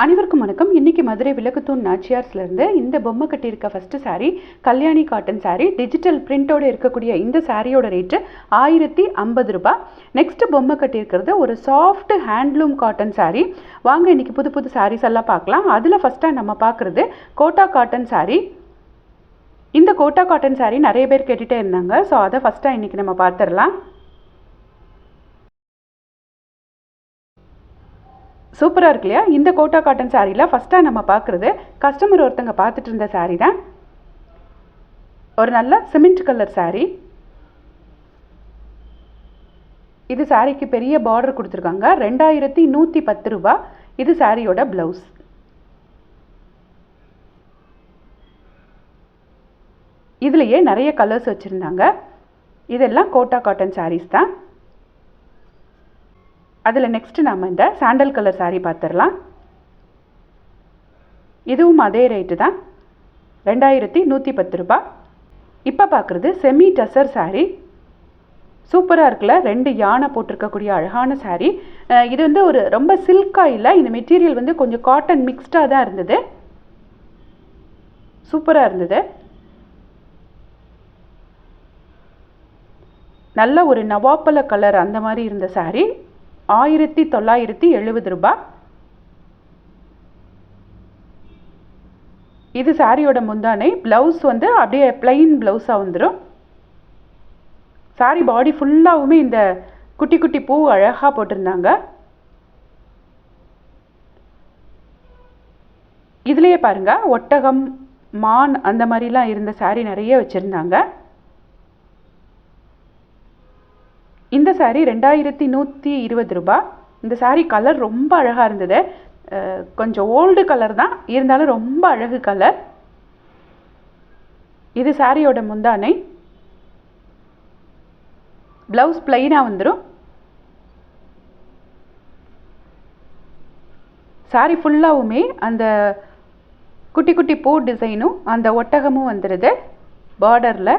அனைவருக்கும் வணக்கம். இன்றைக்கி மதுரை விளக்குத்தூண் நாச்சியார்ஸ்லேருந்து இந்த பொம்மை கட்டியிருக்க first sari Kalyani cotton sari. Digital பிரிண்டோடு இருக்கக்கூடிய இந்த சாரியோட ரேட்டு 1050 ரூபா. நெக்ஸ்ட்டு பொம்மை கட்டியிருக்கிறது ஒரு சாஃப்ட் ஹேண்ட்லூம் காட்டன் சாரீ. வாங்க இன்றைக்கி புது புது சாரீஸ் எல்லாம் பார்க்கலாம். அதில் ஃபஸ்ட்டாக நம்ம பார்க்குறது கோட்டா காட்டன் சாரீ. இந்த கோட்டா காட்டன் சாரீ நிறைய பேர் கேட்டுகிட்டே இருந்தாங்க. ஸோ அதை ஃபஸ்ட்டாக இன்றைக்கி நம்ம பார்த்துடலாம். சூப்பராக இருக்கு இல்லையா? இந்த கோட்டா காட்டன் சாரியில் ஃபஸ்ட்டாக நம்ம பார்க்குறது கஸ்டமர் ஒருத்தங்க பார்த்துட்டு இருந்த சாரீ தான். ஒரு நல்ல சிமெண்ட் கலர் சாரீ. இது சாரிக்கு பெரிய பார்டர் கொடுத்துருக்காங்க. 2110 ரூபா. இது சாரியோட ப்ளவுஸ். இதுலேயே நிறைய கலர்ஸ் வச்சுருந்தாங்க. இதெல்லாம் கோட்டா காட்டன் சாரீஸ் தான். அதில் நெக்ஸ்ட்டு நம்ம இந்த சாண்டல் கலர் சாரீ பார்த்துடலாம். இதுவும் அதே ரேட்டு தான், 2110 ரூபா. இப்போ பார்க்குறது செமி டசர் சாரீ. சூப்பராக இருக்குல்ல? 2 யானை போட்டிருக்கக்கூடிய அழகான சாரீ. இது வந்து ஒரு ரொம்ப சில்காக இல்லை, இந்த மெட்டீரியல் வந்து கொஞ்சம் காட்டன் மிக்ஸ்டாக தான் இருந்தது. சூப்பராக இருந்தது. நல்ல ஒரு நவாப்பழ கலர் அந்த மாதிரி இருந்த சாரீ. 1970 ரூபா. இது சாரியோட முந்தானை. ப்ளவுஸ் வந்து அப்படியே பிளைன் ப்ளவுஸாக வந்துடும். சாரி பாடி ஃபுல்லாகவுமே இந்த குட்டி குட்டி பூ அழகாக போட்டிருந்தாங்க. இதுலேயே பாருங்கள், ஒட்டகம், மான் அந்த மாதிரிலாம் இருந்த சாரி நிறைய வச்சுருந்தாங்க. இந்த சாரீ 2120 ரூபா. இந்த சாரீ கலர் ரொம்ப அழகாக இருந்தது. கொஞ்சம் ஓல்டு கலர் தான், இருந்தாலும் ரொம்ப அழகு கலர். இது சாரியோட முந்தானை. ப்ளவுஸ் பிளைனாக வந்துடும். சாரீ ஃபுல்லாகவுமே அந்த குட்டி குட்டி பூ டிசைனும் அந்த ஒட்டகமும் வந்துடுது பார்டரில்.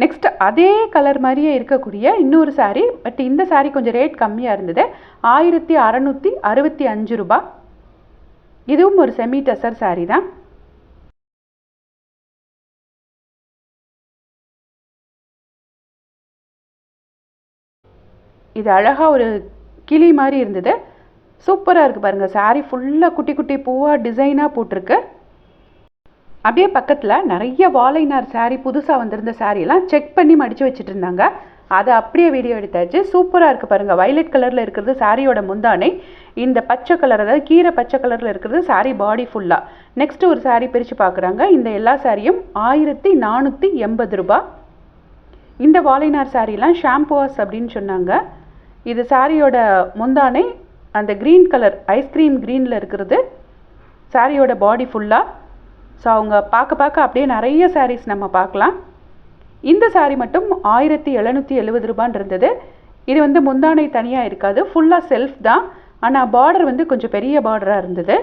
நெக்ஸ்ட் அதே கலர் மாதிரியே இருக்கக்கூடிய இன்னொரு சாரீ. பட் இந்த சாரீ கொஞ்சம் ரேட் கம்மியாக இருந்தது. 1665 ரூபா. இதுவும் ஒரு செமி டசர் சாரீ தான். இது அழகாக ஒரு கிளி மாதிரி இருந்தது. சூப்பராக இருக்குது பாருங்கள். சாரீ ஃபுல்லாக குட்டி குட்டி பூவாக டிசைனாக போட்டிருக்கு. அப்படியே பக்கத்தில் நிறைய வாழைநார் சாரீ, புதுசாக வந்திருந்த சாரியெல்லாம் செக் பண்ணி மடித்து வச்சுட்டு இருந்தாங்க. அதை அப்படியே வீடியோ எடுத்தாச்சு. சூப்பராக இருக்குது பாருங்கள். வயலட் கலரில் இருக்கிறது சாரியோட முந்தானை. இந்த பச்சை கலர், அதாவது கீரை பச்சை கலரில் இருக்கிறது சாரீ பாடி ஃபுல்லாக. நெக்ஸ்ட்டு ஒரு சாரீ பிரித்து பார்க்குறாங்க. இந்த எல்லா சாரியும் 1480 ரூபா. இந்த வாழைநார் சாரீலாம் ஷாம்புவாஸ் அப்படின்னு சொன்னாங்க. இது சாரியோட முந்தானை. அந்த க்ரீன் கலர், ஐஸ்கிரீம் க்ரீனில் இருக்கிறது சாரியோட பாடி ஃபுல்லாக. ஸோ அவங்க பார்க்க அப்படியே நிறைய சாரீஸ் நம்ம பார்க்கலாம். இந்த சாரீ மட்டும் 1770 ரூபான்னு இருந்தது. இது வந்து முந்தானை தனியாக இருக்காது, ஃபுல்லாக செல்ஃப் தான். ஆனால் பார்டர் வந்து கொஞ்சம் பெரிய பார்டராக இருந்தது.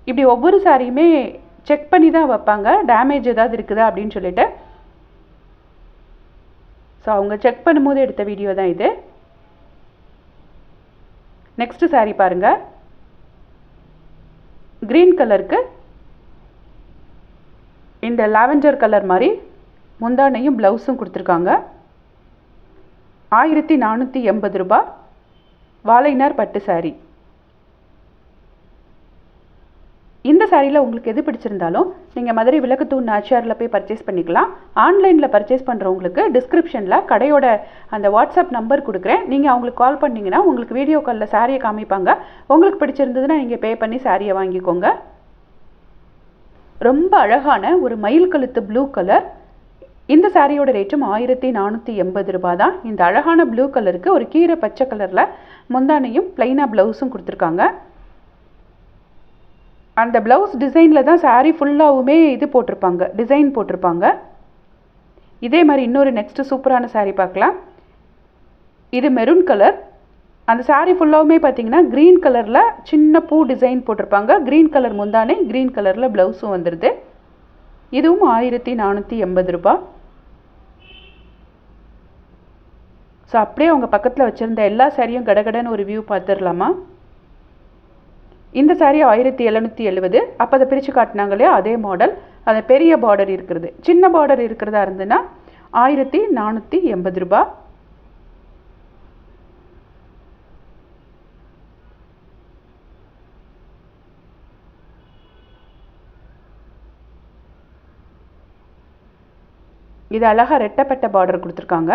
இப்படி ஒவ்வொரு சாரியுமே செக் பண்ணி தான் வைப்பாங்க, டேமேஜ் ஏதாவது இருக்குதா அப்படின்னு சொல்லிட்டு. ஸோ அவங்க செக் பண்ணும்போது எடுத்த வீடியோ தான் இது. நெக்ஸ்ட்டு சாரீ பாருங்கள். க்ரீன் கலருக்கு இந்த லாவெண்டர் கலர் மாதிரி முந்தானையும் ப்ளவுஸும் கொடுத்துருக்காங்க. 1480 ரூபா. வாழைநார் பட்டு சாரீ. இந்த சாரியில் உங்களுக்கு எது பிடிச்சிருந்தாலும் நீங்கள் மதுரை விளக்குத்தூண் நாச்சியாரில் போய் பர்ச்சேஸ் பண்ணிக்கலாம். ஆன்லைனில் பர்ச்சேஸ் பண்ணுறவங்களுக்கு டிஸ்கிரிப்ஷனில் கடையோட அந்த வாட்ஸ்அப் நம்பர் கொடுக்குறேன். நீங்கள் அவங்களுக்கு கால் பண்ணிங்கன்னா உங்களுக்கு வீடியோ காலில் சாரியை காமிப்பாங்க. உங்களுக்கு பிடிச்சிருந்ததுன்னா நீங்கள் பே பண்ணி சாரியை வாங்கிக்கோங்க. ரொம்ப அழகான ஒரு மயில் கழுத்து ப்ளூ கலர். இந்த சாரியோட ரேட்டும் 1480 ரூபா தான். இந்த அழகான ப்ளூ கலருக்கு ஒரு கீரை பச்சை கலரில் முந்தானையும் பிளைனாக ப்ளவுஸும் கொடுத்துருக்காங்க. அந்த ப்ளவுஸ் டிசைனில் தான் சாரீ ஃபுல்லாகவுமே இது போட்டிருப்பாங்க, டிசைன் போட்டிருப்பாங்க. இதே மாதிரி இன்னொரு நெக்ஸ்ட்டு சூப்பரான சாரீ பார்க்கலாம். இது மெரூன் கலர். அந்த சாரீ ஃபுல்லாகவுமே பார்த்தீங்கன்னா க்ரீன் கலரில் சின்ன பூ டிசைன் போட்டிருப்பாங்க. க்ரீன் கலர் முந்தானை, க்ரீன் கலரில் ப்ளவுஸும் வந்துடுது. இதுவும் 1480 ரூபா. ஸோ ஸோ அப்படியே அவங்க பக்கத்தில் வச்சுருந்த எல்லா சாரியும் கடகடன்னு ஒரு வியூ பார்த்துடலாமா? இந்த சாரி 1770. அப்போ அதை பிரித்து காட்டினாங்க இல்லையா, அதே மாடல். அது பெரிய பார்டர் இருக்கிறது. சின்ன பார்டர் இருக்கிறதா இருந்ததுன்னா 1480 ரூபா. இது அழகாக ரெட்டப்பட்ட பார்டர் கொடுத்துருக்காங்க.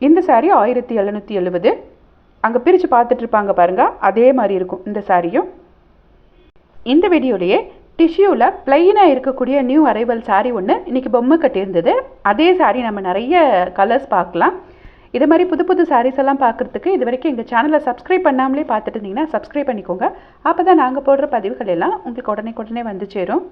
இந்த சாரி 1770. அங்கே பிரித்து பார்த்துட்ருப்பாங்க பாருங்கள், அதே மாதிரி இருக்கும் இந்த சாரியும். இந்த வீடியோலையே டிஷ்யூவில் ப்ளைனாக இருக்கக்கூடிய நியூ அரைவல் சாரி ஒன்று இன்றைக்கி பொம்மை கட்டியிருந்தது. அதே சாரி நம்ம நிறைய கலர்ஸ் பார்க்கலாம். இது மாதிரி புது புது சாரீஸ் எல்லாம் பார்க்குறதுக்கு இது வரைக்கும் எங்கள் சேனலை சப்ஸ்கிரைப் பண்ணாமலே பார்த்துட்டு இருந்தீங்கன்னா சப்ஸ்கிரைப் பண்ணிக்கோங்க. அப்போ தான் நாங்கள் போடுற பதிவுகள் எல்லாம் உங்களுக்கு உடனே வந்து சேரும்.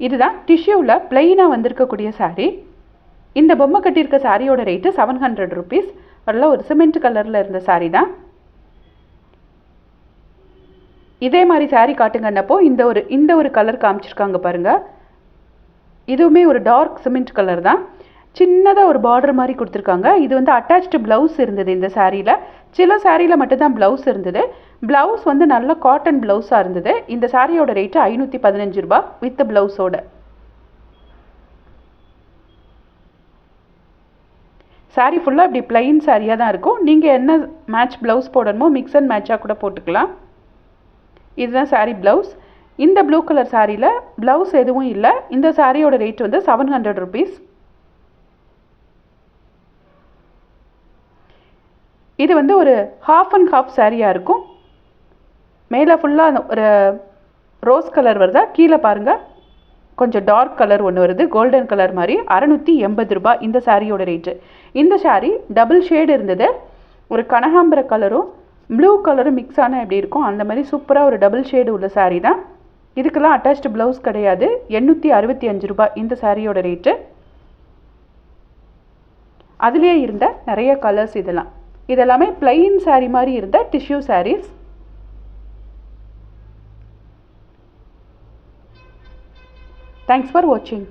இதுதான் டிஷ்யூவில் ப்ளைனாக வந்திருக்கக்கூடிய சாரீ. இந்த பொம்மை கட்டியிருக்க சாரியோட ரேட்டு 700 ருபீஸ். அதில் ஒரு சிமெண்ட் கலரில் இருந்த சாரீ தான். இதே மாதிரி சாரீ காட்டுங்கன்னப்போ இந்த ஒரு கலர் காமிச்சிருக்காங்க பாருங்கள். இதுவுமே ஒரு டார்க் சிமெண்ட் கலர் தான். சின்னதாக ஒரு பார்டர் மாதிரி கொடுத்துருக்காங்க. இது வந்து அட்டாச்டு ப்ளவுஸ் இருந்தது இந்த சாரியில். சில சாரியில் மட்டும்தான் ப்ளவுஸ் இருந்தது. ப்ளவுஸ் வந்து நல்ல காட்டன் ப்ளவுஸாக இருந்தது. இந்த சாரியோட ரேட்டு 515 ரூபா வித் ப்ளவுஸோட. சாரீ ஃபுல்லாக இப்படி பிளைன் சாரியாக தான் இருக்கும். நீங்கள் என்ன மேட்ச் ப்ளவுஸ் போடணுமோ மிக்ஸ் அண்ட் மேட்சாக கூட போட்டுக்கலாம். இதுதான் சாரீ ப்ளவுஸ். இந்த ப்ளூ கலர் சாரியில் ப்ளவுஸ் எதுவும் இல்லை. இந்த சாரியோட ரேட் வந்து 700 ருபீஸ். இது வந்து ஒரு ஹாஃப் அண்ட் ஹாஃப் சாரியாக இருக்கும். மேலே ஃபுல்லாக ஒரு ரோஸ் கலர் வருதா, கீழே பாருங்கள் கொஞ்சம் டார்க் கலர் ஒன்று வருது, கோல்டன் கலர் மாதிரி. 680 ரூபா இந்த சாரியோட ரேட்டு. இந்த சாரீ டபுள் ஷேடு இருந்தது. ஒரு கனகாம்பர கலரும் ப்ளூ கலரும் மிக்ஸ் ஆனால் எப்படி இருக்கும் அந்த மாதிரி சூப்பராக ஒரு டபுள் ஷேடு உள்ள சாரீ தான். இதுக்கெல்லாம் அட்டாச்டு ப்ளவுஸ் கிடையாது. 865 ரூபா இந்த சாரியோட ரேட்டு. அதுலேயே இருந்த நிறைய கலர்ஸ் இதெல்லாமே பிளைன் சாரீ மாதிரி இருந்த tissue saris. Thanks for watching.